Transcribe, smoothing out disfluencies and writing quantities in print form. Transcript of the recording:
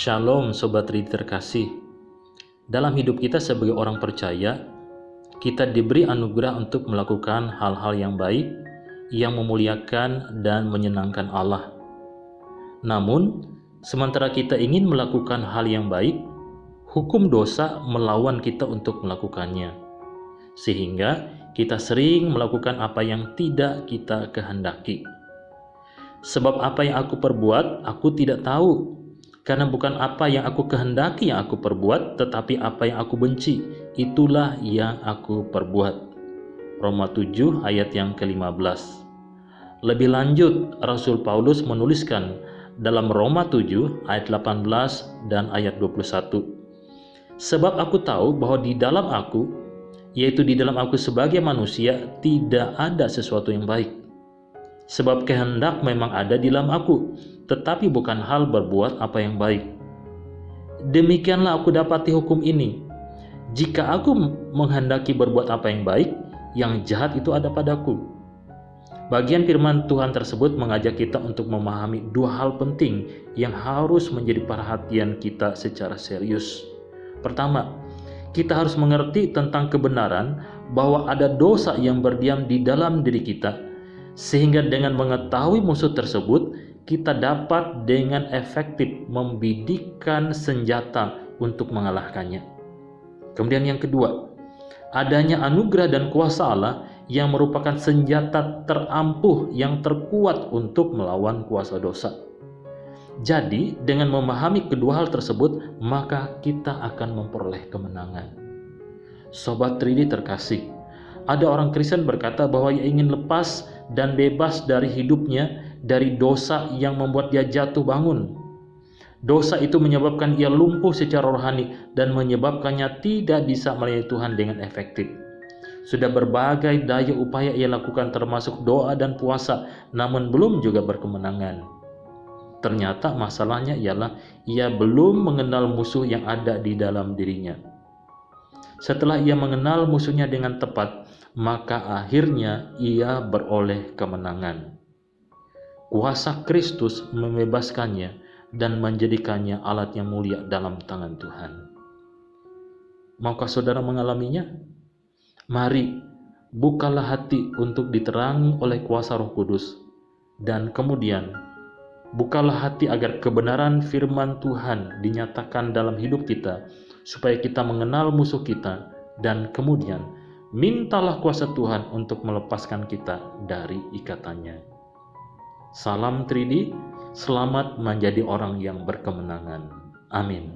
Shalom Sobat Ridi terkasih. Dalam hidup kita sebagai orang percaya, kita diberi anugerah untuk melakukan hal-hal yang baik, yang memuliakan dan menyenangkan Allah. Namun, sementara kita ingin melakukan hal yang baik, hukum dosa melawan kita untuk melakukannya. Sehingga kita sering melakukan apa yang tidak kita kehendaki. Sebab apa yang aku perbuat, aku tidak tahu. Karena bukan apa yang aku kehendaki yang aku perbuat, tetapi apa yang aku benci, itulah yang aku perbuat. Roma 7 ayat yang ke-15. Lebih lanjut, Rasul Paulus menuliskan dalam Roma 7 ayat 18 dan ayat 21. Sebab aku tahu bahwa di dalam aku, yaitu di dalam aku sebagai manusia, tidak ada sesuatu yang baik. Sebab kehendak memang ada di dalam aku, tetapi bukan hal berbuat apa yang baik. Demikianlah aku dapati hukum ini. Jika aku menghendaki berbuat apa yang baik, yang jahat itu ada padaku. Bagian firman Tuhan tersebut mengajak kita untuk memahami dua hal penting yang harus menjadi perhatian kita secara serius. Pertama, kita harus mengerti tentang kebenaran bahwa ada dosa yang berdiam di dalam diri kita, sehingga dengan mengetahui musuh tersebut, kita dapat dengan efektif membidikkan senjata untuk mengalahkannya. Kemudian yang kedua, adanya anugerah dan kuasa Allah yang merupakan senjata terampuh yang terkuat untuk melawan kuasa dosa. Jadi, dengan memahami kedua hal tersebut, maka kita akan memperoleh kemenangan. Sobat Ridi terkasih, ada orang Kristen berkata bahwa ia ingin lepas dan bebas dari hidupnya, dari dosa yang membuat dia jatuh bangun. Dosa itu menyebabkan ia lumpuh secara rohani dan menyebabkannya tidak bisa melayani Tuhan dengan efektif. Sudah berbagai daya upaya ia lakukan termasuk doa dan puasa, namun belum juga berkemenangan. Ternyata masalahnya ialah ia belum mengenal musuh yang ada di dalam dirinya. Setelah ia mengenal musuhnya dengan tepat, maka akhirnya ia beroleh kemenangan. Kuasa Kristus membebaskannya dan menjadikannya alat yang mulia dalam tangan Tuhan. Maukah saudara mengalaminya? Mari, bukalah hati untuk diterangi oleh kuasa Roh Kudus, dan kemudian bukalah hati agar kebenaran firman Tuhan dinyatakan dalam hidup kita, supaya kita mengenal musuh kita, dan kemudian mintalah kuasa Tuhan untuk melepaskan kita dari ikatannya. Salam 3D, selamat menjadi orang yang berkemenangan. Amin.